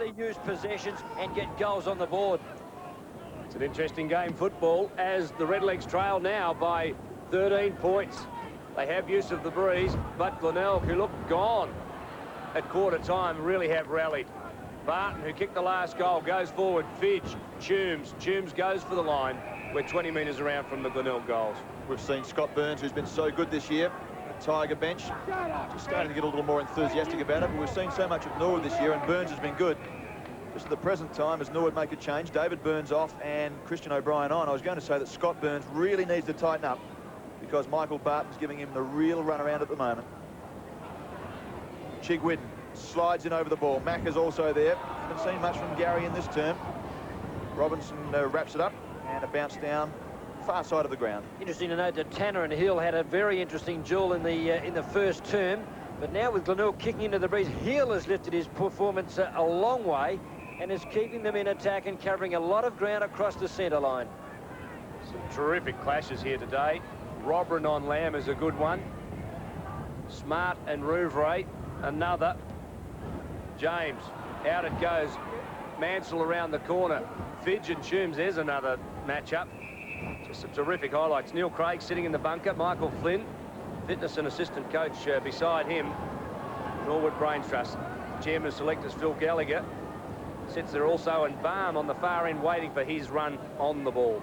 efficiently use possessions and get goals on the board. It's an interesting game, football, as the Redlegs trail now by 13 points. They have use of the breeze, but Glenelg, who looked gone at quarter time, really have rallied. Barton, who kicked the last goal, goes forward. Fidge, Toombs goes for the line. We're 20 metres around from the Glenelg goals. We've seen Scott Burns, who's been so good this year, the Tiger bench, just starting to get a little more enthusiastic about it. But we've seen so much of Norwood this year, and Burns has been good. Just at the present time, as Norwood make a change, David Burns off and Christian O'Brien on, I was going to say that Scott Burns really needs to tighten up because Michael Barton's giving him the real run around at the moment. Chigwin slides in over the ball. Mack is also there. Haven't seen much from Gary in this term. Robinson wraps it up, and a bounce down far side of the ground. Interesting to note that Tanner and Hill had a very interesting duel in the first term, but now with Glenelg kicking into the breeze, Hill has lifted his performance a long way and is keeping them in attack and covering a lot of ground across the centre line. Some terrific clashes here today. Robrin on Lamb is a good one. Smart and Rouvray, another. James, out it goes. Mansell around the corner. Fidge and Toombs, there's another matchup. Just some terrific highlights. Neil Craig sitting in the bunker. Michael Flynn, fitness and assistant coach beside him. Norwood Brains Trust. Chairman of selectors Phil Gallagher sits there also, and Baum on the far end waiting for his run on the ball.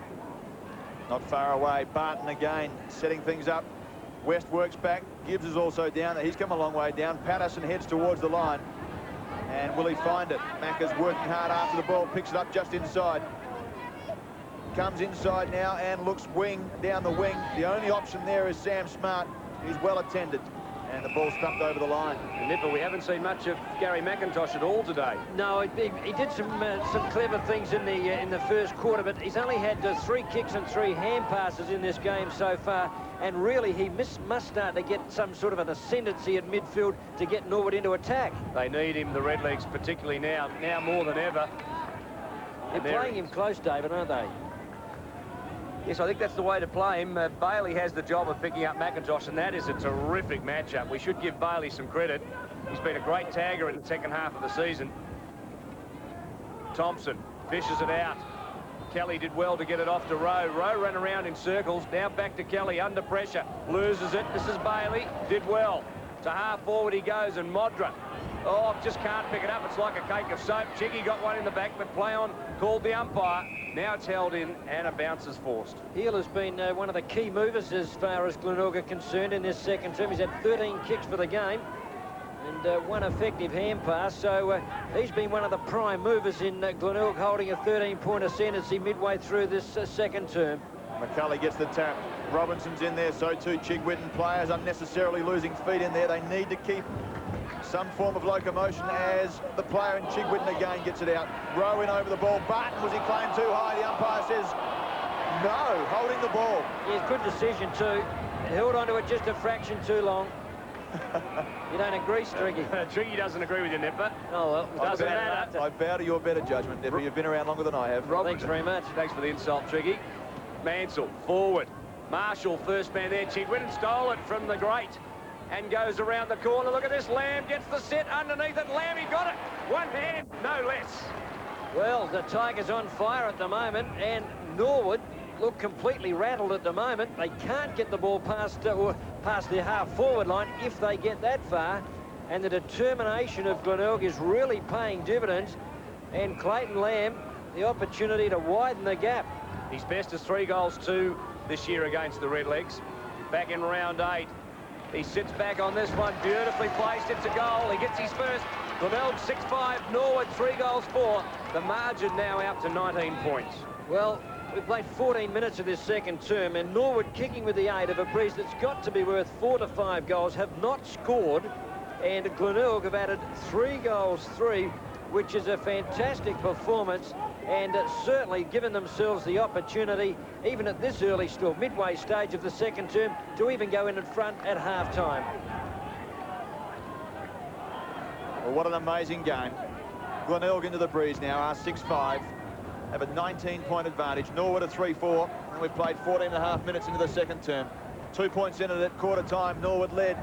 Not far away. Barton again setting things up. West works back. Gibbs is also down. He's come a long way down. Patterson heads towards the line. And will he find it? Macca's working hard after the ball. Picks it up just inside. Comes inside now and looks wing, down the wing. The only option there is Sam Smart. He's well attended. And the ball stumped over the line. And Nipper, we haven't seen much of Gary McIntosh at all today. No, he did some clever things in the first quarter, but he's only had 3 kicks and 3 hand passes in this game so far. And really, he must start to get some sort of an ascendancy at midfield to get Norwood into attack. They need him, the Redlegs, particularly now more than ever. They're playing him close, David, aren't they? Yes, I think that's the way to play him. Bailey has the job of picking up McIntosh, and that is a terrific matchup. We should give Bailey some credit. He's been a great tagger in the second half of the season. Thompson fishes it out. Kelly did well to get it off to Rowe. Rowe ran around in circles. Now back to Kelly, under pressure. Loses it. This is Bailey. Did well. To half forward he goes, and Modra. Oh, just can't pick it up. It's like a cake of soap. Chiggy got one in the back, but play on called the umpire. Now it's held in, and a bounce is forced. Hill has been one of the key movers as far as Glenelg are concerned in this second term. He's had 13 kicks for the game and 1 effective hand pass. So he's been one of the prime movers in Glenelg, holding a 13-point ascendancy midway through this second term. McCulley gets the tap. Robinson's in there, so too Chigwin. Players unnecessarily losing feet in there. They need to keep some form of locomotion as the player in Chigwin again gets it out. Rowe in over the ball. Barton, was he playing too high? The umpire says no, holding the ball. Yes, good decision too. Held onto it just a fraction too long. You don't agree, Striggy? Triggy doesn't agree with you, Nipper. Oh, well, it doesn't matter. I bow to your better judgment, Nipper. You've been around longer than I have. Thanks very much. Thanks for the insult, Triggy. Mansell, forward. Marshall, first man there. Chigwin stole it from the great and goes around the corner. Look at this. Lamb gets the set underneath it. Lamb, he got it. One hand, no less. Well, the Tigers on fire at the moment, and Norwood look completely rattled at the moment. They can't get the ball past the half-forward line if they get that far. And the determination of Glenelg is really paying dividends. And Clayton Lamb, the opportunity to widen the gap. His best is 3 goals 2 this year against the Redlegs. Back in round 8. He sits back on this one, beautifully placed. It's a goal. He gets his first. Glenelg 6-5, Norwood 3 goals 4. The margin now out to 19 points. Well, we've played 14 minutes of this second term, and Norwood kicking with the aid of a breeze that's got to be worth 4 to 5 goals, have not scored, and Glenelg have added 3 goals 3, which is a fantastic performance, and certainly given themselves the opportunity, even at this early still midway stage of the second term, to even go in front at half-time. Well, what an amazing game. Glenelg into the breeze now, are 6-5. Have a 19-point advantage. Norwood a 3-4, and we've played 14.5 minutes into the second term. 2 points in it at quarter time. Norwood led.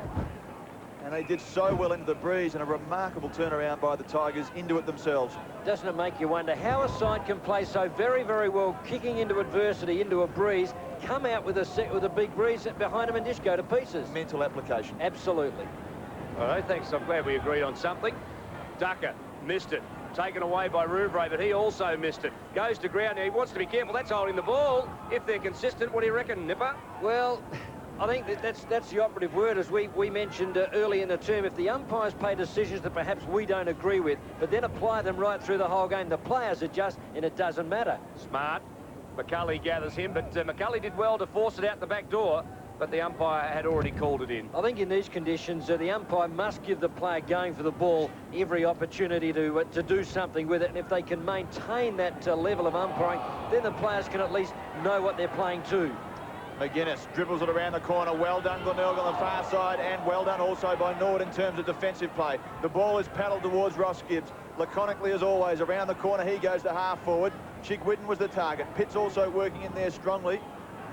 And they did so well into the breeze, and a remarkable turnaround by the Tigers into it themselves. Doesn't it make you wonder how a side can play so very, very well, kicking into adversity, into a breeze, come out with a big breeze behind them and just go to pieces? Mental application. Absolutely. All right, thanks. I'm glad we agreed on something. Ducker missed it. Taken away by Rouvray, but he also missed it. Goes to ground. Now he wants to be careful. That's holding the ball. If they're consistent, what do you reckon, Nipper? Well, I think that's the operative word, as we mentioned early in the term. If the umpires pay decisions that perhaps we don't agree with, but then apply them right through the whole game, the players adjust, and it doesn't matter. Smart. McCulley gathers him, but McCulley did well to force it out the back door, but the umpire had already called it in. I think in these conditions, the umpire must give the player going for the ball every opportunity to do something with it. And if they can maintain that level of umpiring, then the players can at least know what they're playing to. McGuinness dribbles it around the corner. Well done, Glenelg on the far side, and well done also by Norwood in terms of defensive play. The ball is paddled towards Ross Gibbs. Laconically, as always, around the corner, he goes to half forward. Chick Whitten was the target. Pitt's also working in there strongly.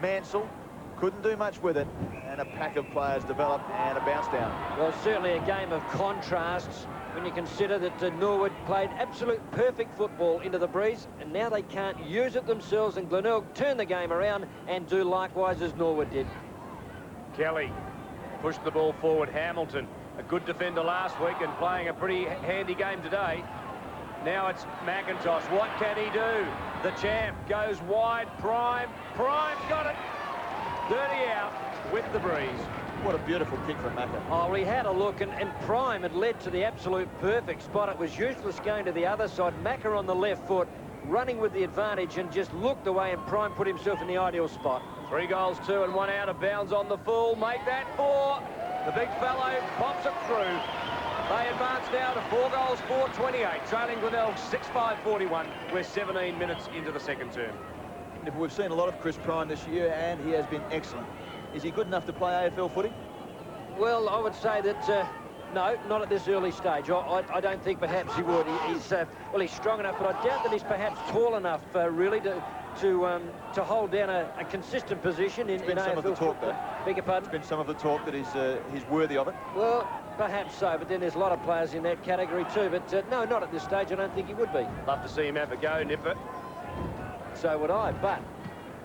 Mansell couldn't do much with it, and a pack of players developed and a bounce down. Well, certainly a game of contrasts when you consider that Norwood played absolute perfect football into the breeze, and now they can't use it themselves, and Glenelg turn the game around and do likewise as Norwood did. Kelly pushed the ball forward. Hamilton, a good defender last week and playing a pretty handy game today. Now it's McIntosh. What can he do? The champ goes wide. Prime. Prime's got it. 30 out with the breeze. What a beautiful kick from Macca. Oh, we had a look, and Prime had led to the absolute perfect spot. It was useless going to the other side. Macca on the left foot, running with the advantage, and just looked away, and Prime put himself in the ideal spot. 3 goals, 2 and 1 out of bounds on the full. Make that 4. The big fellow pops it through. They advance now to 4 goals, 4-28. Trailing Glenelg 6-5-41. We're 17 minutes into the second term. We've seen a lot of Chris Prime this year, and he has been excellent. Is he good enough to play AFL footy? Well, I would say that no, not at this early stage. I don't think perhaps he would. He's strong enough, but I doubt that he's perhaps tall enough really to hold down a consistent position in AFL. Some of the talk, though. Beg your pardon? It's been some of the talk that he's worthy of it. Well, perhaps so, but then there's a lot of players in that category too. But no, not at this stage. I don't think he would be. Love to see him have a go, Nipper. So would I, but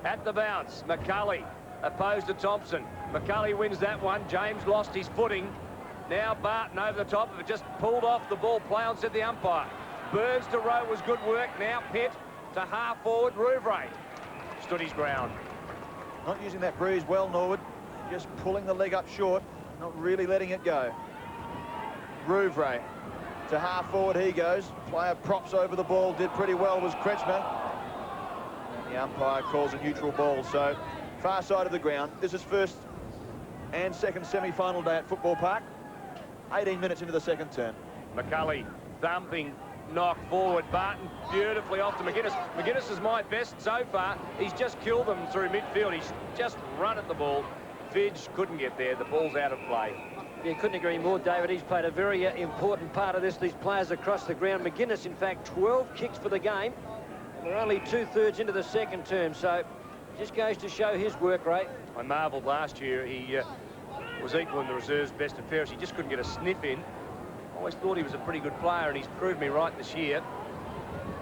at the bounce, McCulley opposed to Thompson. McCulley wins that one. James lost his footing. Now Barton over the top of it, just pulled off the ball. Play on, said the umpire. Burns to Rowe was good work. Now Pitt to half forward. Rouvray stood his ground. Not using that breeze well, Norwood. Just pulling the leg up short, not really letting it go. Rouvray to half forward he goes. Player props over the ball, did pretty well, was Kretschmer. And the umpire calls a neutral ball, so far side of the ground. This is first and second semi-final day at Football Park. 18 minutes into the second term. McCulley thumping knock forward. Barton beautifully off to McGuinness. McGuinness is my best so far. He's just killed them through midfield. He's just run at the ball. Fidge couldn't get there. The ball's out of play. Yeah, couldn't agree more, David. He's played a very important part of this. These players across the ground. McGuinness, in fact, 12 kicks for the game. We're only 2/3 into the second term, so just goes to show his work rate. I marvelled last year. He was equal in the reserves, best and fairest. He just couldn't get a sniff in. I always thought he was a pretty good player, and he's proved me right this year.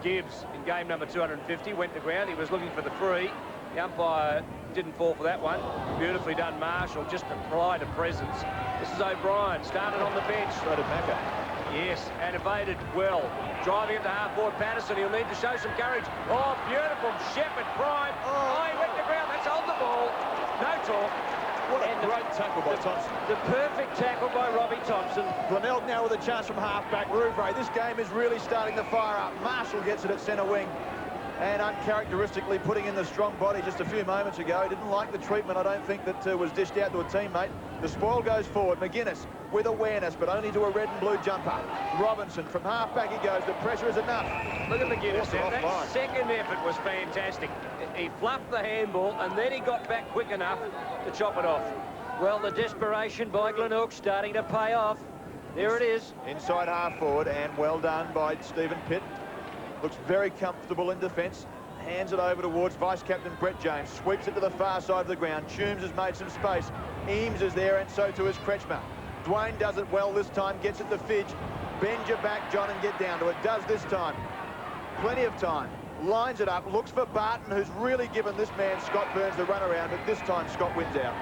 Gibbs, in game number 250, went to ground. He was looking for the free. The umpire didn't fall for that one. Beautifully done, Marshall, just applied a presence. This is O'Brien, started on the bench. So did Macca. Yes, and evaded well. Driving it to half-forward Patterson. He'll need to show some courage. Oh, beautiful. Shepherd, Prime. Oh, he went to ground. That's on the ball. No talk. What a great tackle by Thompson. The perfect tackle by Robbie Thompson. Glenelg now with a chance from half-back. Rouvray, this game is really starting to fire up. Marshall gets it at centre wing. And uncharacteristically putting in the strong body just a few moments ago. He didn't like the treatment, I don't think, that was dished out to a teammate. The spoil goes forward. McGuinness with awareness, but only to a red and blue jumper. Robinson from half-back he goes. The pressure is enough. Look at McGuinness. That That second effort was fantastic. He fluffed the handball, and then he got back quick enough to chop it off. Well, the desperation by Glenelg starting to pay off. There it is. Inside half-forward, and well done by Stephen Pitt. Looks very comfortable in defence. Hands it over towards Vice-Captain Brett James. Sweeps it to the far side of the ground. Toombs has made some space. Eames is there, and so too is Kretschmer. Dwayne does it well this time, gets it to Fidge. Bend your back, John, and get down to it. Does this time. Plenty of time. Lines it up, looks for Barton, who's really given this man, Scott Burns, the run around, but this time Scott wins out.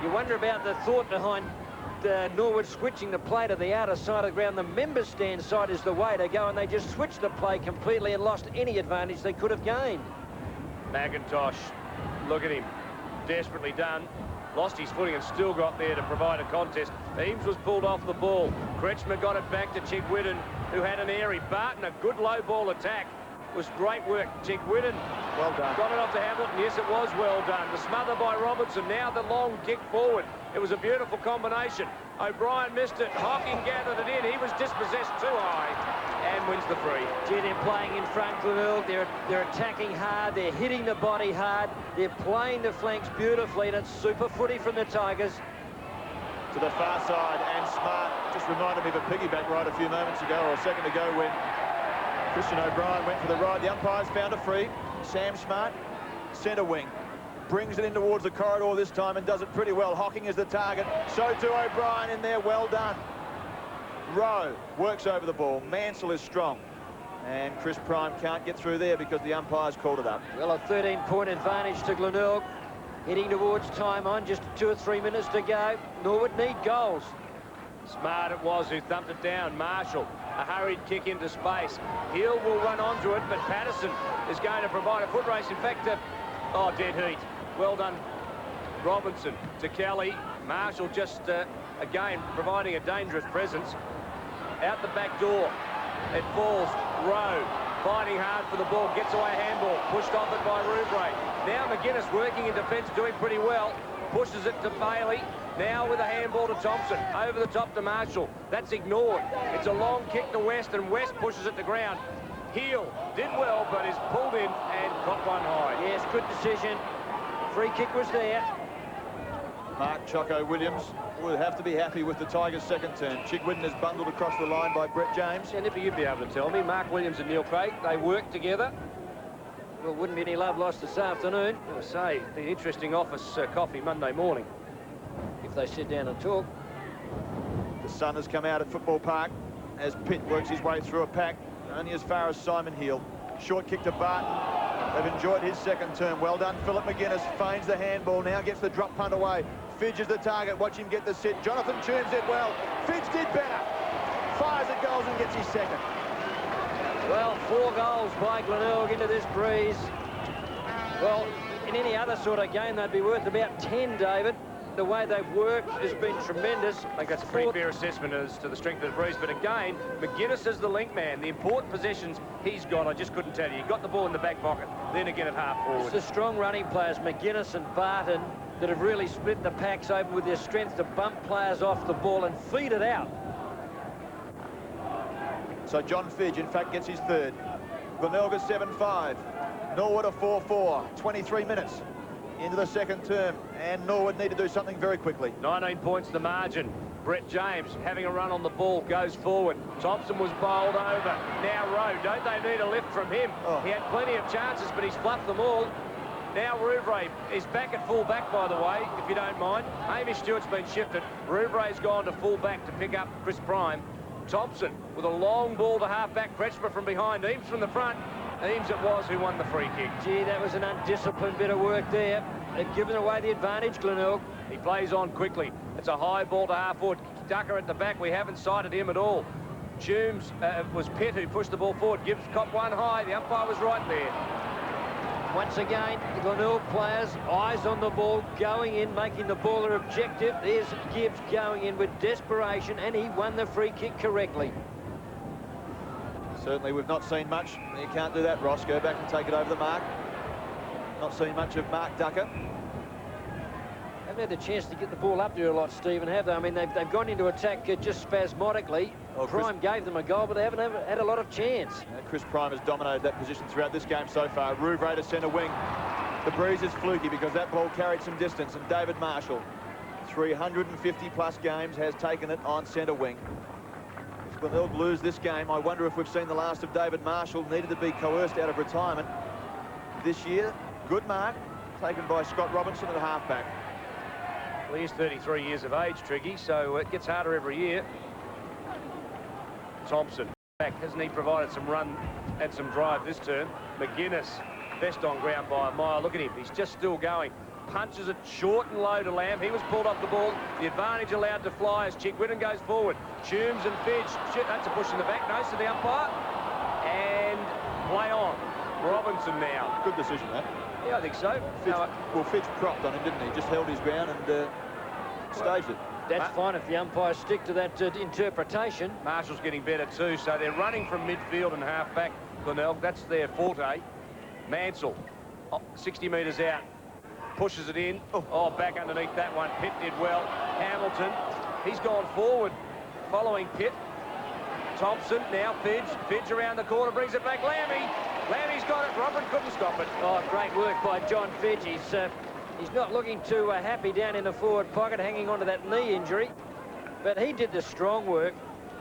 You wonder about the thought behind Norwood switching the play to the outer side of the ground. The member stand side is the way to go, and they just switched the play completely and lost any advantage they could have gained. McIntosh, look at him, desperately done. Lost his footing and still got there to provide a contest. Eames was pulled off the ball. Kretschmer got it back to Chigwidden, who had an airy. Barton, a good low ball attack. Was great work. Chigwidden well done. Got it off to Hamilton. Yes, it was well done. The smother by Robinson. Now the long kick forward. It was a beautiful combination. O'Brien missed it. Hocking gathered it in. He was dispossessed too high and wins the free. Gee, they're playing in front, Glenelg. They're attacking hard. They're hitting the body hard. They're playing the flanks beautifully, and it's super footy from the Tigers. To the far side, and Smart just reminded me of a piggyback right a few moments ago, or a second ago, when Christian O'Brien went for the ride. The umpires found a free. Sam Smart, centre wing, brings it in towards the corridor this time and does it pretty well. Hocking is the target. So too O'Brien in there. Well done. Rowe works over the ball. Mansell is strong. And Chris Prime can't get through there because the umpires called it up. Well, a 13-point advantage to Glenelg. Heading towards time on. Just 2 or 3 minutes to go. Norwood need goals. Smart it was who thumped it down. Marshall, a hurried kick into space. Hill will run onto it, but Patterson is going to provide a foot race. In fact, dead heat. Well done, Robinson to Kelly. Marshall just, again, providing a dangerous presence. Out the back door. It falls. Rowe fighting hard for the ball. Gets away handball. Pushed off it by Rouvray. Now McGuinness working in defence, doing pretty well. Pushes it to Bailey. Now with a handball to Thompson. Over the top to Marshall. That's ignored. It's a long kick to West, and West pushes it to ground. Heel did well, but is pulled in and got one high. Yes, good decision. Free kick was there. Mark Choco Williams will have to be happy with the Tigers' second turn. Chigwidden is bundled across the line by Brett James. And if you'd be able to tell me, Mark Williams and Neil Craig, they work together. Well, wouldn't be any love lost this afternoon. I say, the interesting office coffee Monday morning. If they sit down and talk. The sun has come out at Football Park as Pitt works his way through a pack, only as far as Simon Hill. Short kick to Barton. They've enjoyed his second term. Well done, Philip McGuinness. Feigns the handball, now gets the drop punt away. Fidge is the target. Watch him get the sit. Jonathan tunes it well. Fidge did better. Fires at goals and gets his second. Well, 4 goals by Glenelg into this breeze. Well, in any other sort of game, they'd be worth about 10, David. The way they've worked has been tremendous. I think that's a pretty fair assessment as to the strength of the breeze. But again, McGuinness is the link man. The important possessions he's got, I just couldn't tell you. He got the ball in the back pocket, then again at half forward. It's the strong running players, McGuinness and Barton, that have really split the packs open with their strength to bump players off the ball and feed it out. So John Fidge, in fact, gets his third. Glenelg is 7-5. Norwood a 4-4. 23 minutes into the second term, and Norwood need to do something very quickly. 19 points the margin. Brett James having a run on the ball, goes forward. Thompson was bowled over. Now Rowe, don't they need a lift from him? Oh. He had plenty of chances, but he's fluffed them all. Now Rouvray is back at full back, by the way, if you don't mind. Hamish Stewart's been shifted. Rouvray's gone to full back to pick up Chris Prime. Thompson with a long ball to half-back. Kretschmer from behind. Eames from the front. Eames it was who won the free kick. Gee, that was an undisciplined bit of work there. They've given away the advantage, Glenelg. He plays on quickly. It's a high ball to half-forward. Ducker at the back. We haven't sighted him at all. Toombs was Pitt who pushed the ball forward. Gibbs caught one high. The umpire was right there. Once again, the Glenelg players, eyes on the ball, going in, making the ball their objective. There's Gibbs going in with desperation, and he won the free kick correctly. Certainly we've not seen much. You can't do that, Ross. Go back and take it over the mark. Not seen much of Mark Ducker. Haven't had the chance to get the ball up there a lot, Stephen, have they? I mean, they've gone into attack just spasmodically. Oh, Prime gave them a goal, but they haven't had a lot of chance. Chris Prime has dominated that position throughout this game so far. Rouvray to centre wing. The breeze is fluky because that ball carried some distance, and David Marshall, 350-plus games, has taken it on centre wing. If Glenelg lose this game, I wonder if we've seen the last of David Marshall. Needed to be coerced out of retirement this year. Good mark, taken by Scott Robinson at halfback. Well, he's 33 years of age, Triggy, so it gets harder every year. Thompson back. Hasn't he provided some run and some drive this term? McGuinness, best on ground by a mile. Look at him. He's just still going. Punches it short and low to Lamb. He was pulled off the ball. The advantage allowed to fly as Chickwitten goes forward. Toombs and Fidge. That's a push in the back. Nose to the umpire. And play on. Robinson now. Good decision, that. Yeah, I think so. Fidge propped on him, didn't he? Just held his ground and staged it. That's fine if the umpires stick to that interpretation. Marshall's getting better too, so they're running from midfield and half-back. Glenelg, that's their forte. Mansell, 60 metres out. Pushes it in. Oh, back underneath that one. Pitt did well. Hamilton, he's gone forward following Pitt. Thompson, now Fidge. Fidge around the corner, brings it back. Lammy's got it. Robert couldn't stop it. Oh, great work by John Fidge. He's not looking too happy down in the forward pocket, hanging on to that knee injury. But he did the strong work.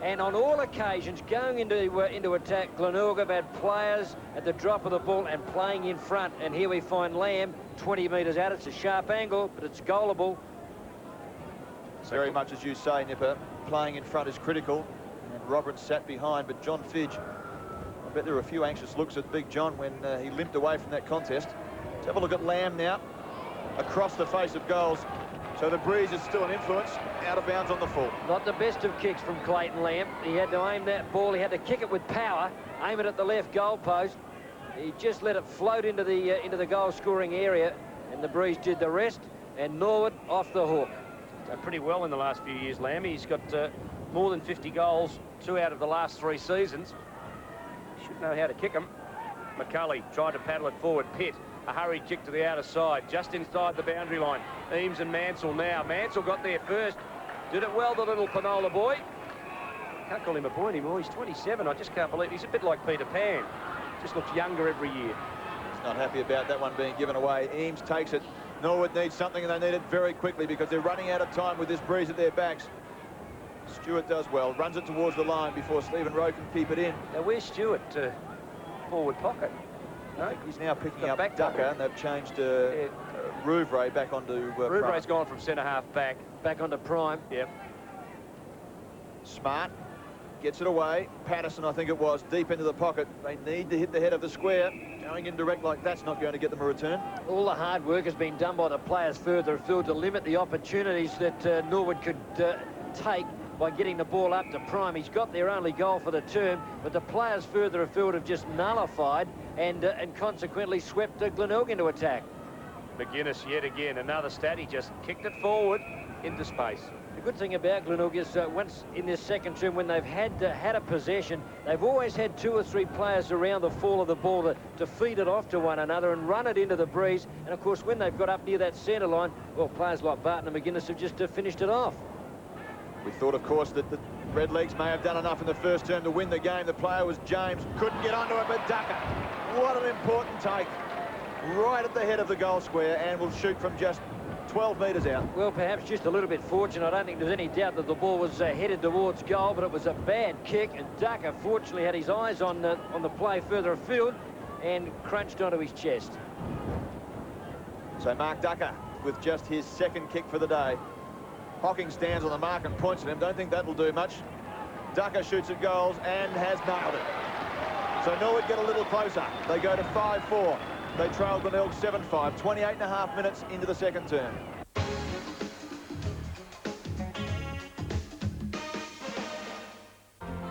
And on all occasions, going into attack, Glenelg have had players at the drop of the ball and playing in front. And here we find Lamb 20 metres out. It's a sharp angle, but it's goalable. Very much as you say, Nipper, playing in front is critical. And Roberts sat behind, but John Fidge, I bet there were a few anxious looks at Big John when he limped away from that contest. Let's have a look at Lamb now. Across the face of goals. So the breeze is still an influence. Out of bounds on the full. Not the best of kicks from Clayton Lamb. He had to aim that ball. He had to kick it with power, aim it at the left goal post. He just let it float into the goal-scoring area, and the breeze did the rest. And Norwood off the hook. Done pretty well in the last few years, Lammy. He's got more than 50 goals, 2 out of the last 3 seasons. Should know how to kick them. McCulley tried to paddle it forward. Pitt. A hurried kick to the outer side, just inside the boundary line. Eames and Mansell now. Mansell got there first. Did it well, the little Panola boy. Can't call him a boy anymore. He's 27. I just can't believe he's a bit like Peter Pan. Just looks younger every year. He's not happy about that one being given away. Eames takes it. Norwood needs something, and they need it very quickly because they're running out of time with this breeze at their backs. Stewart does well. Runs it towards the line before Stephen Rowe can keep it in. Now, where's Stewart? Forward pocket. No, he's now picking up Ducker, and they've changed Rouvray back onto Rouvray's gone from centre-half back onto prime. Yep. Smart gets it away. Patterson, I think it was, deep into the pocket. They need to hit the head of the square. Going in direct like that's not going to get them a return. All the hard work has been done by the players further afield to limit the opportunities that Norwood could take by getting the ball up to prime. He's got their only goal for the term, but the players further afield have just nullified and consequently swept Glenelg into attack. McGuinness yet again, another stat. He just kicked it forward into space. The good thing about Glenelg is once in this second term, when they've had a possession, they've always had 2 or 3 players around the fall of the ball to feed it off to one another and run it into the breeze. And of course, when they've got up near that centre line, well, players like Barton and McGuinness have just finished it off. We thought, of course, that the Redlegs may have done enough in the first term to win the game. The player was James. Couldn't get onto it, but Ducker. What an important take. Right at the head of the goal square, and will shoot from just 12 metres out. Well, perhaps just a little bit fortunate. I don't think there's any doubt that the ball was headed towards goal, but it was a bad kick, and Ducker fortunately had his eyes on the play further afield and crunched onto his chest. So Mark Ducker with just his second kick for the day. Hocking stands on the mark and points at him. Don't think that'll do much. Ducker shoots at goals and has nailed it. So Norwood get a little closer. They go to 5-4. They trail Glenelg 7-5. 28.5 minutes into the second term.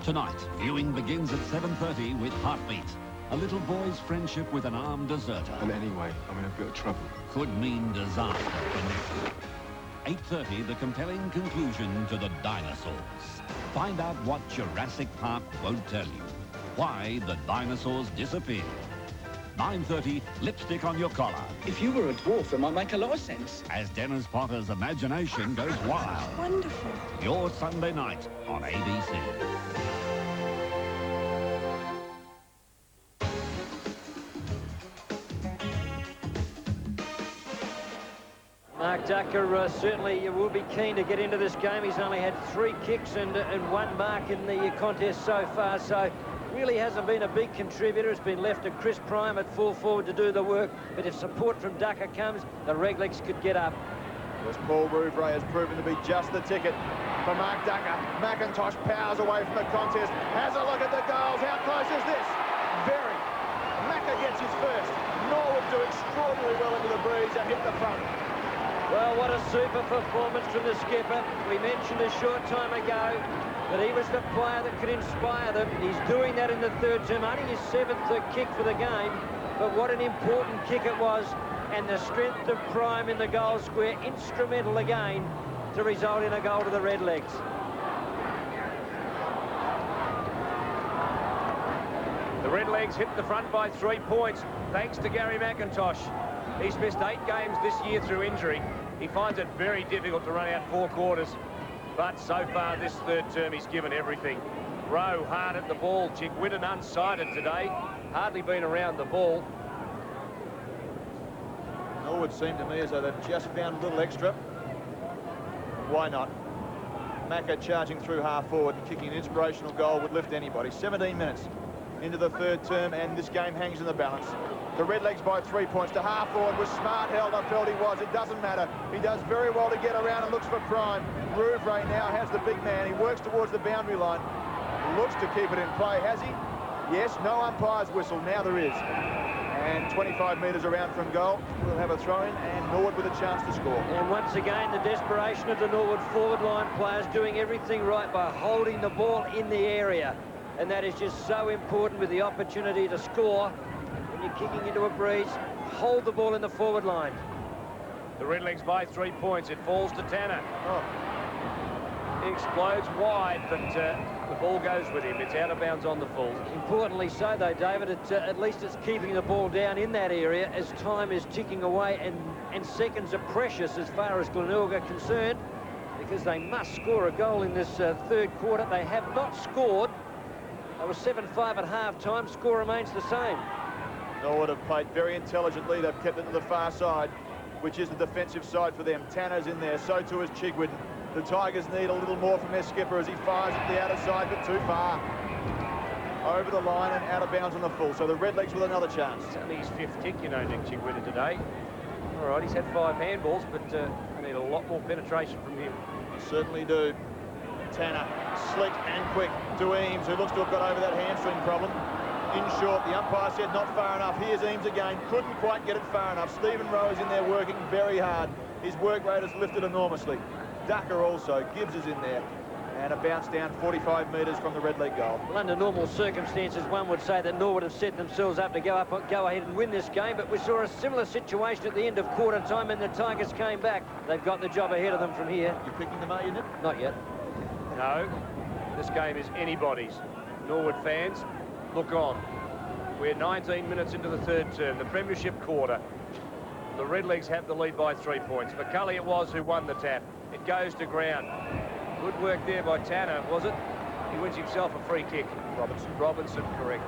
Tonight, viewing begins at 7:30 with Heartbeat. A little boy's friendship with an armed deserter. And anyway, I'm in a bit of trouble. Could mean disaster for Nick. 8:30, the compelling conclusion to the dinosaurs. Find out what Jurassic Park won't tell you. Why the dinosaurs disappeared. 9:30, lipstick on your collar. If you were a dwarf, it might make a lot of sense. As Dennis Potter's imagination goes wild. Wonderful. Your Sunday night on ABC. Mark Ducker certainly will be keen to get into this game. He's only had 3 kicks and 1 mark in the contest so far, so really hasn't been a big contributor. It's been left to Chris Prime at full forward to do the work, but if support from Ducker comes, the Redlegs could get up. As Paul Rouvray has proven to be just the ticket for Mark Ducker. McIntosh powers away from the contest. Has a look at the goals. How close is this? Very. Macca gets his first. Norwood do extraordinarily well into the breeze and hit the front. Well, what a super performance from the skipper. We mentioned a short time ago that he was the player that could inspire them. He's doing that in the third term. Only his 7th kick for the game, but what an important kick it was, and the strength of Prime in the goal square, instrumental again to result in a goal to the Redlegs. The Redlegs hit the front by 3 points, thanks to Gary McIntosh. He's missed 8 games this year through injury. He finds it very difficult to run out 4 quarters. But so far this third term, he's given everything. Rowe hard at the ball. Chigwidden unsighted today. Hardly been around the ball. Norwood seemed to me as though they've just found a little extra. Why not? Macca charging through half forward and kicking an inspirational goal would lift anybody. 17 minutes into the third term, and this game hangs in the balance. The Redlegs by 3 points to half forward. Was smart held, I felt he was. It doesn't matter. He does very well to get around and looks for Prime. Rouvray now has the big man. He works towards the boundary line. Looks to keep it in play. Has he? Yes, no umpire's whistle. Now there is. And 25 metres around from goal. We'll have a throw-in, and Norwood with a chance to score. And once again, the desperation of the Norwood forward line players doing everything right by holding the ball in the area. And that is just so important with the opportunity to score. When you're kicking into a breeze, hold the ball in the forward line. The Redlegs by 3 points. It falls to Tanner. Oh. He explodes wide, but the ball goes with him. It's out of bounds on the full. Importantly so, though, David, at least it's keeping the ball down in that area as time is ticking away, and seconds are precious as far as Glenelg are concerned, because they must score a goal in this third quarter. They have not scored. They were 7-5 at half-time. Score remains the same. Norwood have played very intelligently. They've kept it to the far side, which is the defensive side for them. Tanner's in there, so too is Chigwidden. The Tigers need a little more from their skipper as he fires at the outer side, but too far. Over the line and out of bounds on the full. So the Redlegs with another chance. It's only his 5th kick, you know, Nick Chigwidden today. All right, he's had 5 handballs, but they need a lot more penetration from him. Certainly do. Tanner, slick and quick to Eames, who looks to have got over that hamstring problem. In short, the umpire said not far enough. Here's Eames again. Couldn't quite get it far enough. Stephen Rowe is in there working very hard. His work rate has lifted enormously. Ducker also. Gibbs is in there. And a bounce down 45 metres from the Redleg goal. Well, under normal circumstances, one would say that Norwood have set themselves up to go ahead and win this game, but we saw a similar situation at the end of quarter time, and the Tigers came back. They've got the job ahead of them from here. You're picking them, are you, Nick? Not yet. No, this game is anybody's. Norwood fans, look on. We're 19 minutes into the third term, the premiership quarter. The Redlegs have the lead by 3 points. McCulley it was who won the tap. It goes to ground. Good work there by Tanner, was it? He wins himself a free kick. Robinson, correct.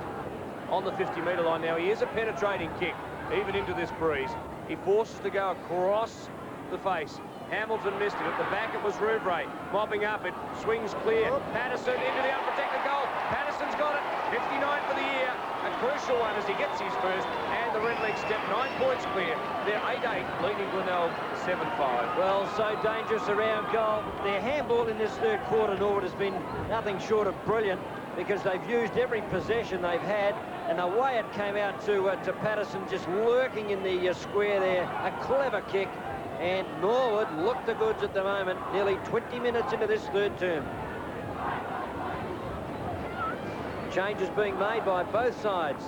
On the 50-metre line now, he is a penetrating kick, even into this breeze. He forces to go across the face. Hamilton missed it. At the back, it was Rouvray. Mopping up, it swings clear. Patterson into the unprotected goal. Patterson's got it. 59 for the year. A crucial one as he gets his first. And the Redlegs step 9 points clear. They're 8-8, leading Glenelg 7-5. Well, so dangerous around goal. Their handball in this third quarter, Norwood, has been nothing short of brilliant, because they've used every possession they've had, and the way it came out to Patterson, just lurking in the square there. A clever kick. And Norwood look the goods at the moment, nearly 20 minutes into this third term. Changes being made by both sides.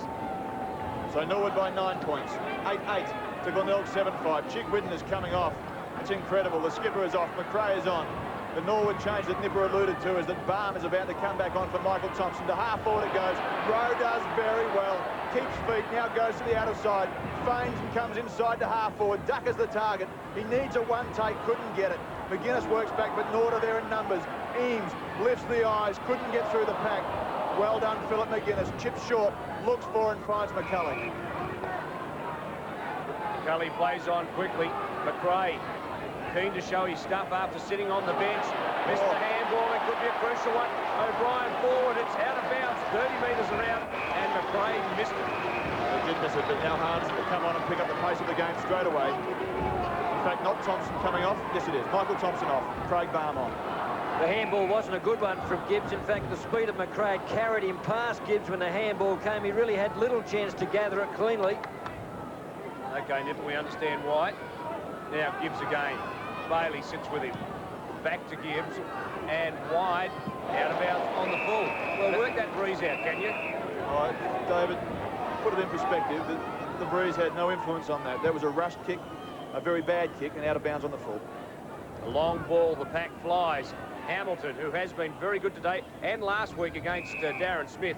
So Norwood by 9 points. 8-8 to Glenelg 7-5. Chigwidden is coming off. It's incredible. The skipper is off. McRae is on. The Norwood change that Nipper alluded to is that Baum is about to come back on for Michael Thompson. To half forward it goes. Rowe does very well. Keeps feet, now goes to the outer side. Feigns and comes inside to half forward. Ducker's the target. He needs a one take, couldn't get it. McGuinness works back, but Norwood are there in numbers. Eames lifts the eyes, couldn't get through the pack. Well done, Philip McGuinness. Chips short, looks for and finds McCulley. McCulley plays on quickly. McRae keen to show his stuff after sitting on the bench. Missed the handball. It could be a crucial one. O'Brien forward. It's out of bounds. 30 metres around. And McRae missed it. They did miss it, but now Hans will come on and pick up the pace of the game straight away. fact, not Thompson coming off. Yes, it is. Michael Thompson off. Craig Barham on. The handball wasn't a good one from Gibbs. In fact, the speed of McRae carried him past Gibbs when the handball came. He really had little chance to gather it cleanly. Okay, Nipper, we understand why. Now Gibbs again. Bailey sits with him. Back to Gibbs. And wide, out of bounds on the full. Well, work that breeze out, can you? All right, David, put it in perspective. The breeze had no influence on that. That was a rushed kick, a very bad kick, and out of bounds on the full. A long ball, the pack flies. Hamilton, who has been very good today and last week against Darren Smith.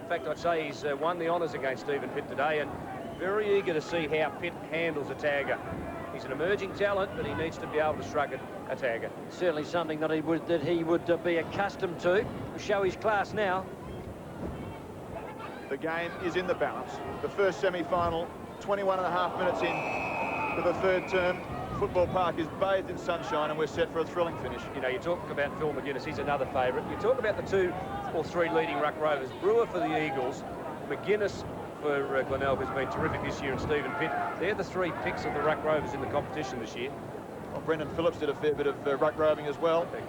In fact, I'd say he's won the honours against Stephen Pitt today, and very eager to see how Pitt handles a tagger. He's an emerging talent, but he needs to be able to strike a tagger. Certainly something that he would be accustomed to. Show his class now. The game is in the balance. The first semi-final, 21.5 minutes in to the third term. Football Park is bathed in sunshine, and we're set for a thrilling finish. You know, you talk about Phil McGuinness, he's another favourite. You talk about the 2 or 3 leading ruck rovers. Brewer for the Eagles, McGuinness for Glenelg has been terrific this year, and Stephen Pitt. They're the 3 picks of the ruck rovers in the competition this year. Well, Brendan Phillips did a fair bit of ruck roving as well. Okay,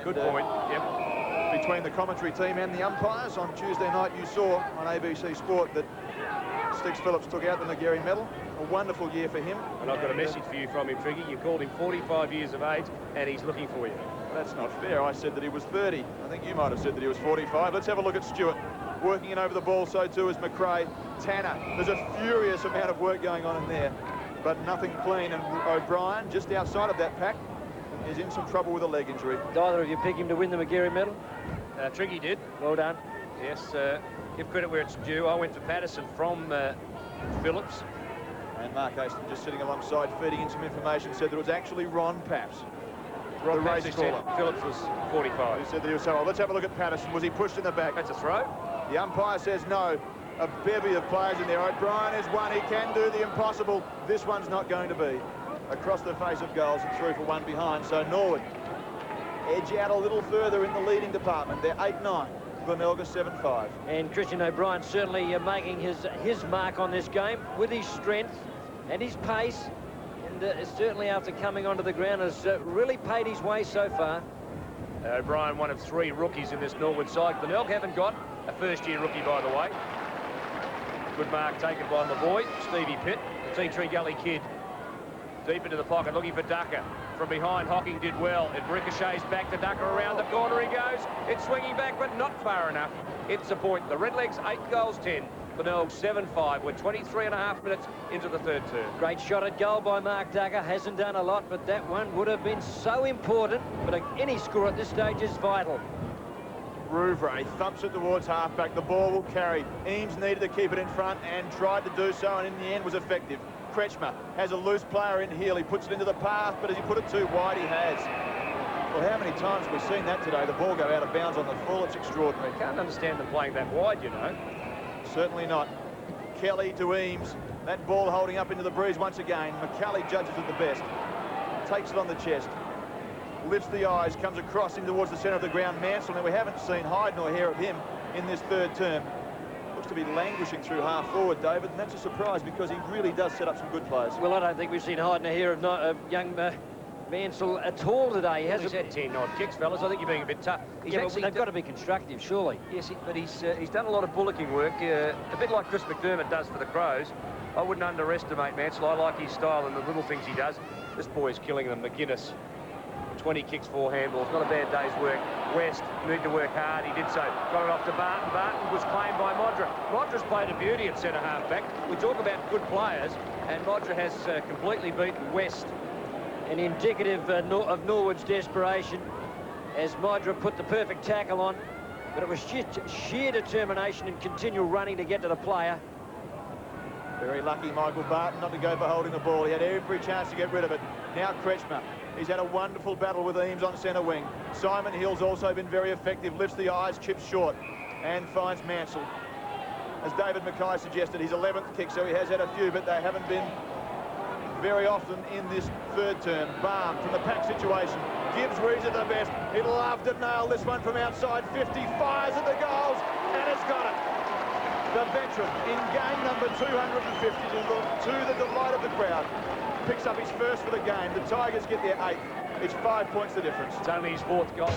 good point. Yep. Between the commentary team and the umpires on Tuesday night, you saw on ABC Sport that Sticks Phillips took out the McGarry medal. A wonderful year for him. And I've got a message for you from him, Triggy. You called him 45 years of age, and he's looking for you. That's not fair. I said that he was 30. I think you might have said that he was 45. Let's have a look at Stewart. Working in over the ball, so too is McRae. Tanner, there's a furious amount of work going on in there, but nothing clean. And O'Brien, just outside of that pack, is in some trouble with a leg injury. Did either of you pick him to win the McGarry medal? Triggy did. Well done. Yes, give credit where it's due. I went for Patterson from Phillips. And Mark Aston, just sitting alongside, feeding in some information, said that it was actually Ron Paps. Ron the Paps race said caller. Phillips was 45. He said that he was so old. Let's have a look at Patterson. Was he pushed in the back? That's a throw. The umpire says no. A bevy of players in there. O'Brien is one. He can do the impossible. This one's not going to be. Across the face of goals and through for one behind. So Norwood edge out a little further in the leading department. They're 8-9. Glenelg 7-5. And Christian O'Brien certainly making his mark on this game with his strength and his pace. And certainly after coming onto the ground has really paid his way so far. O'Brien, one of 3 rookies in this Norwood side. Glenelg haven't got a first-year rookie, by the way. Good mark taken by my boy, Stevie Pitt, the Tea Tree Gully kid. Deep into the pocket, looking for Ducker. From behind, Hocking did well. It ricochets back to Ducker. Around the corner he goes. It's swinging back, but not far enough. It's a point. The Redlegs 8 goals 10. Glenelg 7-5. We're 23.5 minutes into the third term. Great shot at goal by Mark Ducker. Hasn't done a lot, but that one would have been so important. But any score at this stage is vital. Rouvray thumps it towards halfback. The ball will carry. Eames needed to keep it in front and tried to do so, and in the end was effective. Kretschmer has a loose player in heel. He puts it into the path, but as he put it too wide, he has. Well, how many times have we seen that today? The ball go out of bounds on the full. It's extraordinary. I can't understand them playing that wide, you know. Certainly not. Kelly to Eames. That ball holding up into the breeze once again. McCulley judges it the best. Takes it on the chest. Lifts the eyes, comes across in towards the centre of the ground. Mansell, now we haven't seen hide nor hair of him in this third term. Looks to be languishing through half forward, David, and that's a surprise because he really does set up some good players. Well, I don't think we've seen hide nor hair of young Mansell at all today. He He's had 10 odd kicks, fellas. I think you're being a bit tough. They've got to be constructive, surely. Yes, but he's done a lot of bullocking work, a bit like Chris McDermott does for the Crows. I wouldn't underestimate Mansell. I like his style and the little things he does. This boy is killing them. McGuinness, 20 kicks, 4 handballs. Not a bad day's work. West need to work hard. He did so. Got it off to Barton. Barton was claimed by Modra. Modra's played a beauty at centre half-back. We talk about good players, and Modra has completely beaten West. And indicative of Norwood's desperation as Modra put the perfect tackle on. But it was just sheer determination and continual running to get to the player. Very lucky, Michael Barton, not to go for holding the ball. He had every chance to get rid of it. Now Kretschmer. He's had a wonderful battle with Eames on centre wing. Simon Hill's also been very effective. Lifts the eyes, chips short, and finds Mansell. As David Mackay suggested, his 11th kick, so he has had a few, but they haven't been very often in this third term. Barham from the pack situation. Gibbs reads it the best. He'd love to nail this one from outside 50. Fires at the goals, and it's got it. the veteran, in game number 250, to the delight of the crowd, picks up his first for the game. The Tigers get their 8th. It's 5 points the difference. It's only his 4th goal.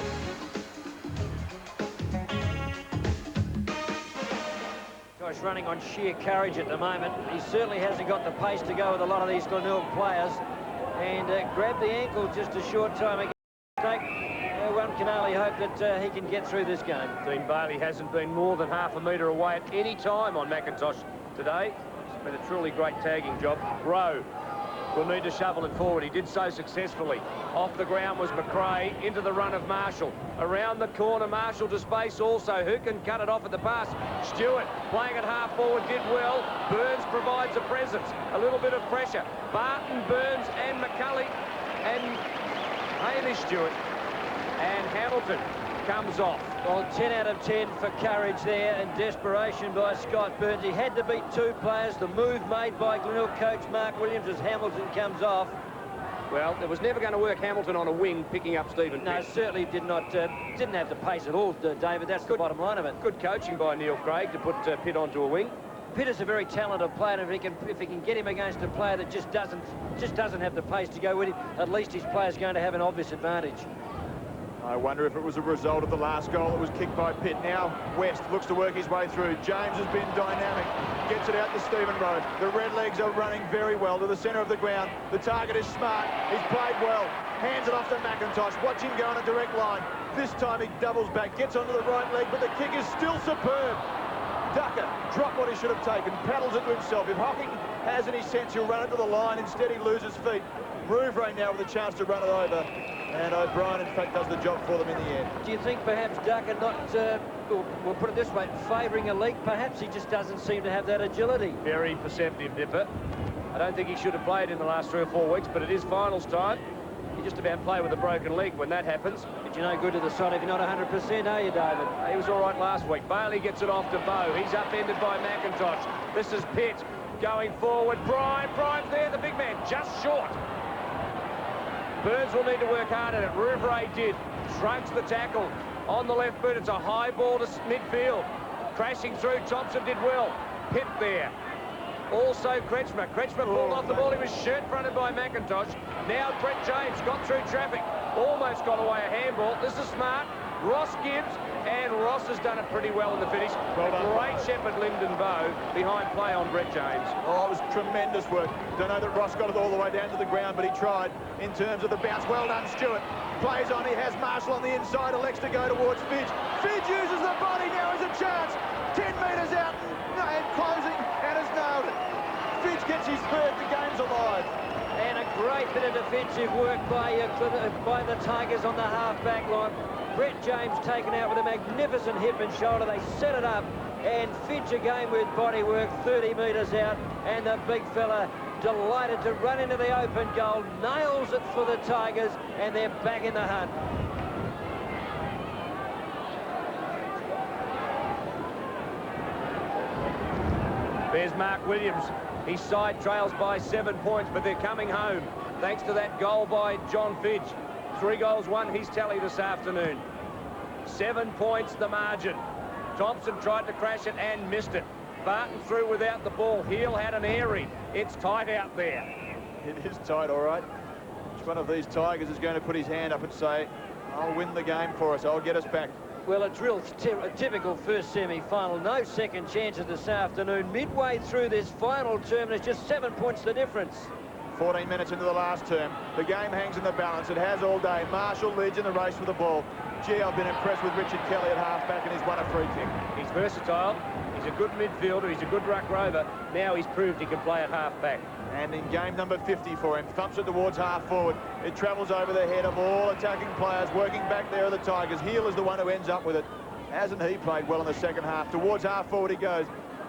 Gosh, running on sheer courage at the moment. He certainly hasn't got the pace to go with a lot of these Glenelg players. And grabbed the ankle just a short time ago. One can only hope that he can get through this game. Dean Bailey hasn't been more than half a metre away at any time on McIntosh today. It's been a truly great tagging job. Rowe will need to shovel it forward. He did so successfully. Off the ground was McRae, into the run of Marshall. Around the corner, Marshall to space also. Who can cut it off at the pass? Stewart playing it half forward, did well. Burns provides a presence. A little bit of pressure. Barton, Burns and McCulley and Hamish Stewart. And Hamilton comes off. Well, 10 out of 10 for courage there and desperation by Scott Burns. He had to beat 2 players. The move made by Glenelg coach Mark Williams as Hamilton comes off. Well, it was never going to work Hamilton on a wing picking up Stephen No, Pitt. certainly didn't have the pace at all, David. That's the bottom line of it. Good coaching by Neil Craig to put Pitt onto a wing. Pitt is a very talented player, and if he can get him against a player that just doesn't have the pace to go with him, at least his player's going to have an obvious advantage. I wonder if it was a result of the last goal that was kicked by Pitt. Now West looks to work his way through. James has been dynamic. Gets it out to Stephen Rowe. The Redlegs are running very well to the centre of the ground. The target is smart. He's played well. Hands it off to McIntosh. Watch him go on a direct line. This time he doubles back, gets onto the right leg, but the kick is still superb. Ducker dropped what he should have taken, paddles it to himself. If Hocking has any sense, he'll run it to the line. Instead, he loses feet. Rouvray now with a chance to run it over. And O'Brien, in fact, does the job for them in the end. Do you think perhaps Ducker not, we'll put it this way, favouring a leak? Perhaps he just doesn't seem to have that agility. Very perceptive, Dipper. I don't think he should have played in the last 3 or 4 weeks, but it is finals time. You just about play with a broken leg when that happens. But you're no good to the side if you're not 100%, are you, David? He was all right last week. Bailey gets it off to Bowe. He's upended by McIntosh. This is Pitt going forward. Brian's there, the big man, just short. Burns will need to work hard at it. Rouvray did. Shrugs the tackle on the left boot. It's a high ball to midfield. Crashing through. Thompson did well. Pitt there. Also Kretschmer. Kretschmer pulled off the ball. He was shirt-fronted by McIntosh. Now Brett James got through traffic. Almost got away a handball. This is smart. Ross Gibbs, and Ross has done it pretty well in the finish. Well done. Great Shepherd Lyndon Bowe behind play on Brett James. Oh, it was tremendous work. Don't know that Ross got it all the way down to the ground, but he tried in terms of the bounce. Well done, Stewart. Plays on, he has Marshall on the inside, elects to go towards Fidge. Fidge uses the body, now has a chance. 10 metres out, and closing, and has nailed it. Fidge gets his third, the game's alive. And a great bit of defensive work by the Tigers on the half-back line. Brett James taken out with a magnificent hip and shoulder. They set it up, and Fidge again with body work, 30 metres out, and the big fella delighted to run into the open goal, nails it for the Tigers, and they're back in the hunt. There's Mark Williams. His side trails by 7 points, but they're coming home thanks to that goal by John Fidge. 3 goals, 1 his tally this afternoon. 7 points the margin. Thompson tried to crash it and missed it. Barton through without the ball. Heel had an airy. It's tight out there. It is tight, all right. Which one of these Tigers is going to put his hand up and say, I'll win the game for us, I'll get us back? Well, it's real typical first semi-final. No second chances this afternoon. Midway through this final term, there's just 7 points the difference. 14 minutes into the last term. The game hangs in the balance. It has all day. Marshall leads in the race for the ball. Gee, I've been impressed with Richard Kelly at half-back, and he's won a free kick. He's versatile. He's a good midfielder. He's a good ruck rover. Now he's proved he can play at half-back. And in game number 50 for him, thumps it towards half-forward. It travels over the head of all attacking players. Working back there are the Tigers. Heel is the one who ends up with it. Hasn't he played well in the second half? Towards half-forward he goes.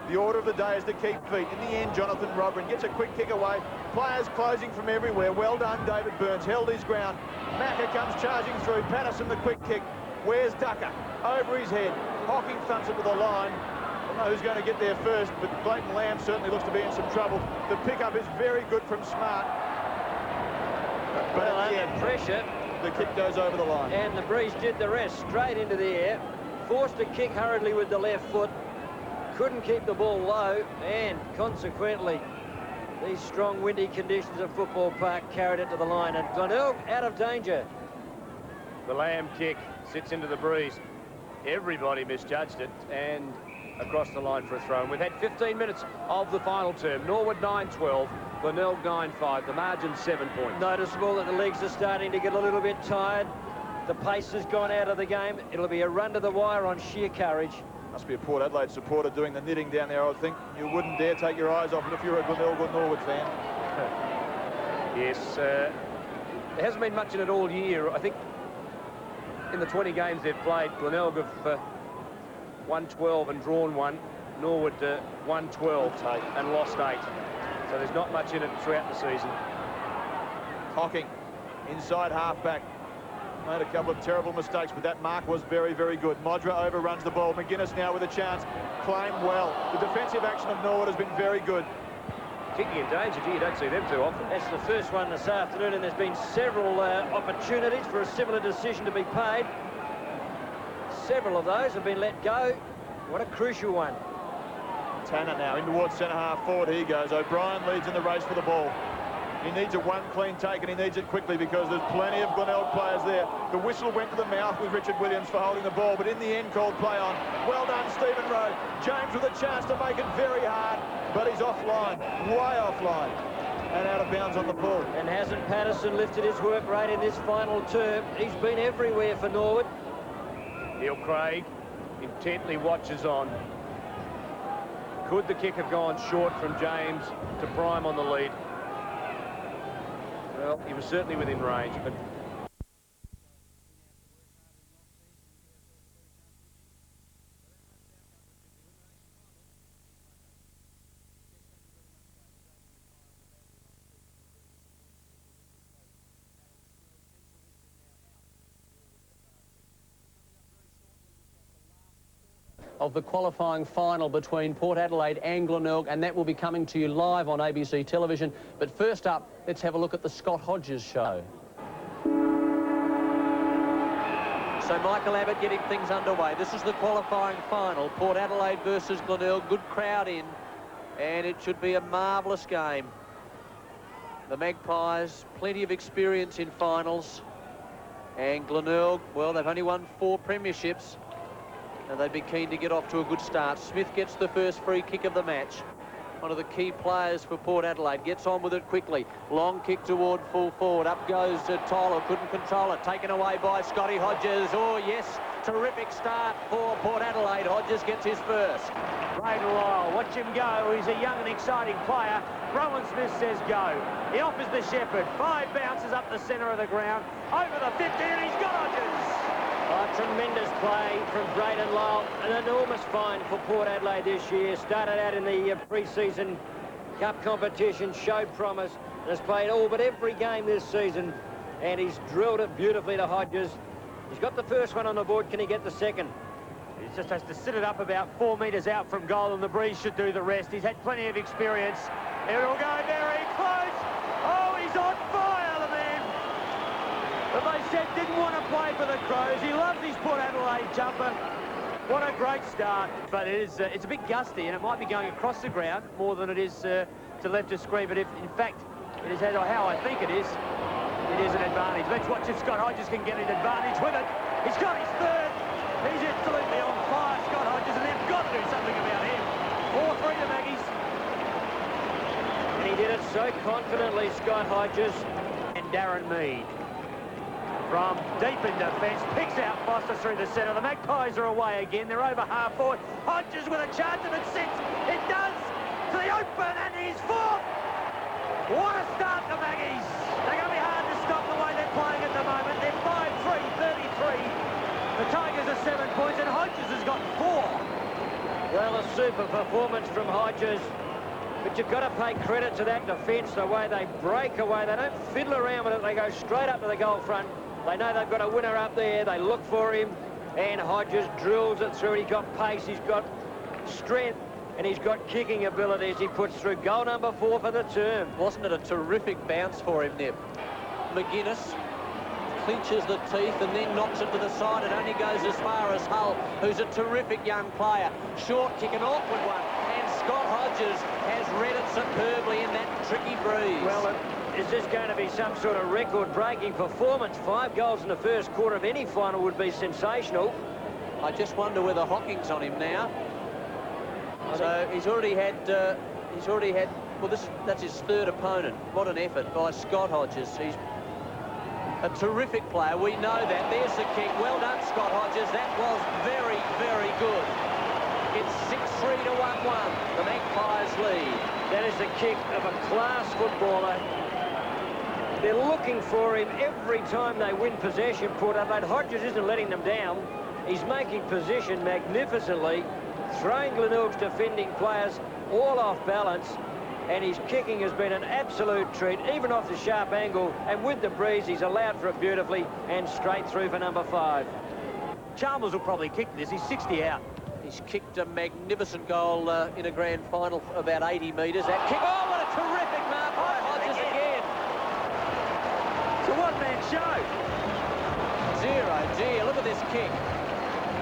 The order of the day is to keep feet. In the end, Jonathan Robrin gets a quick kick away. Players closing from everywhere. Well done, David Burns. Held his ground. Macca comes charging through. Patterson, the quick kick. Where's Ducker? Over his head. Hocking thumps it to the line. I don't know who's going to get there first, but Clayton Lamb certainly looks to be in some trouble. The pickup is very good from Smart. But Well, at the under end, pressure, the kick goes over the line. and the Breeze did the rest. Straight into the air. Forced a kick hurriedly with the left foot. couldn't keep the ball low, and consequently, these strong windy conditions of Football Park carried it to the line, and Glenelg out of danger. The Lamb kick sits into the breeze. Everybody misjudged it, and across the line for a throw. And we've had 15 minutes of the final term. Norwood 9-12, Glenelg 9-5. The margin 7 points. Noticeable that the legs are starting to get a little bit tired. The pace has gone out of the game. It'll be a run to the wire on sheer courage. Must be a Port Adelaide supporter doing the knitting down there, I would think. You wouldn't dare take your eyes off it if you're a Glenelg or Norwood fan. Yes, there hasn't been much in it all year. I think in the 20 games they've played, Glenelg have won 12 and drawn 1. Norwood won 12 and lost 8. So there's not much in it throughout the season. Hocking, inside halfback. Made a couple of terrible mistakes, but that mark was very, very good. Modra overruns the ball. McGuinness now with a chance. Claimed well. The defensive action of Norwood has been very good. Kicking in danger, gee, you don't see them too often. That's the first one this afternoon, and there's been several opportunities for a similar decision to be paid. Several of those have been let go. What a crucial one. Tanner now in towards centre half forward. Here he goes. O'Brien leads in the race for the ball. He needs a one clean take, and he needs it quickly because there's plenty of Glenelg players there. The whistle went to the mouth with Richard Williams for holding the ball, but in the end called play on. Well done, Stephen Rowe. James with a chance to make it very hard, but he's offline, way offline, and out of bounds on the pull. And hasn't Patterson lifted his work rate in this final term? He's been everywhere for Norwood. Neil Craig intently watches on. Could the kick have gone short from James to prime on the lead? Well, he was certainly within range, but of the qualifying final between Port Adelaide and Glenelg, and that will be coming to you live on ABC television. But first up, let's have a look at the Scott Hodges show. So Michael Abbott getting things underway. This is the qualifying final. Port Adelaide versus Glenelg. Good crowd in, and it should be a marvellous game. The Magpies, plenty of experience in finals. And Glenelg, well, they've only won 4 premierships. And they'd be keen to get off to a good start. Smith gets the first free kick of the match. One of the key players for Port Adelaide. Gets on with it quickly. Long kick toward full forward. Up goes to Tyler. Couldn't control it. Taken away by Scotty Hodges. Oh, yes. Terrific start for Port Adelaide. Hodges gets his first. Braden Lyle, watch him go. He's a young and exciting player. Rowan Smith says go. He offers the Shepherd. 5 bounces up the centre of the ground. Over the 50, and he's got Hodges. Oh, tremendous play from Braden Lyle. An enormous find for Port Adelaide this year. Started out in the pre-season cup competition, showed promise, and has played all but every game this season. And he's drilled it beautifully to Hodges. He's got the first one on the board. Can he get the second? He just has to sit it up about 4 metres out from goal, and the breeze should do the rest. He's had plenty of experience. It'll go very close. Oh, he's on fire, the man. But they said didn't want to play for the Crows. He loves his Port Adelaide jumper. What a great start. But it's a bit gusty, and it might be going across the ground more than it is to left of screen. But if, in fact, it is how I think it is an advantage. Let's watch if Scott Hodges can get an advantage with it. He's got his third. He's absolutely on fire, Scott Hodges, and they've got to do something about him. 4-3 to Maggies. And he did it so confidently, Scott Hodges. And Darren Mead, from deep in defence, picks out Foster through the centre. The Magpies are away again. They're over half forward. Hodges with a charge, and it sits. It does to the open, and he's 4th. What a start to Maggies. They're going to be hard to stop the way they're playing at the moment. They're 5-3, 33. The Tigers are 7 points, and Hodges has got 4. Well, a super performance from Hodges. But you've got to pay credit to that defence, the way they break away. They don't fiddle around with it. They go straight up to the goal front. They know they've got a winner up there. They look for him, and Hodges drills it through. He's got pace, he's got strength, and he's got kicking abilities. He puts through goal number 4 for the term. Wasn't it a terrific bounce for him there? McGuinness clinches the teeth and then knocks it to the side. It only goes as far as Hull, who's a terrific young player. Short kick, an awkward one, and Scott Hodges has read it superbly in that tricky breeze. Well, is this going to be some sort of record-breaking performance? 5 goals in the first quarter of any final would be sensational. I just wonder whether Hocking's on him now. So he's already had, well, that's his third opponent. What an effort by Scott Hodges. He's a terrific player. We know that. There's the kick. Well done, Scott Hodges. That was very, very good. It's 6-3 to 1-1. The Magpies lead. That is the kick of a class footballer. They're looking for him every time they win possession, Port Adelaide. Hodges isn't letting them down. He's making position magnificently, throwing Glenelg's defending players all off balance, and his kicking has been an absolute treat, even off the sharp angle, and with the breeze, he's allowed for it beautifully and straight through for number 5. Chalmers will probably kick this. He's 60 out. He's kicked a magnificent goal in a grand final, about 80 metres. That kick, oh, what a terrific mark by Hodges again. It's a one-man show. Dear, look at this kick.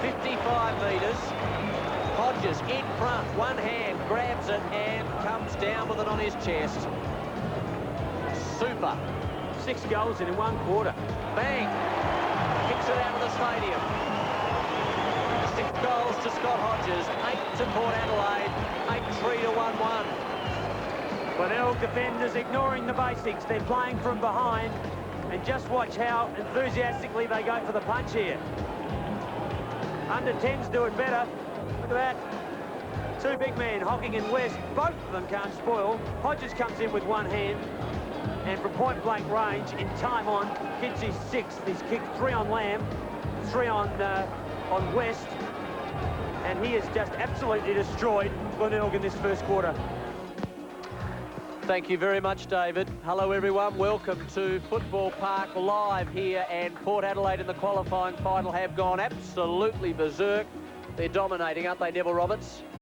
55 metres. Hodges in front, one hand, grabs it and comes down with it on his chest. Super. 6 goals in 1 quarter. Bang. Kicks it out of the stadium. 6 goals to Scott Hodges, 8 to Port Adelaide, 8-3 to 1-1. Glenelg defenders ignoring the basics. They're playing from behind. And just watch how enthusiastically they go for the punch here. Under 10s do it better. Look at that. 2 big men, Hocking and West. Both of them can't spoil. Hodges comes in with one hand. And from point-blank range, in time on, hits his 6th. He's kicked 3 on Lamb, 3 on West. And he has just absolutely destroyed Glenelg in this first quarter. Thank you very much, David. Hello, everyone. Welcome to Football Park Live here. And Port Adelaide in the qualifying final have gone absolutely berserk. They're dominating, aren't they, Neville Roberts?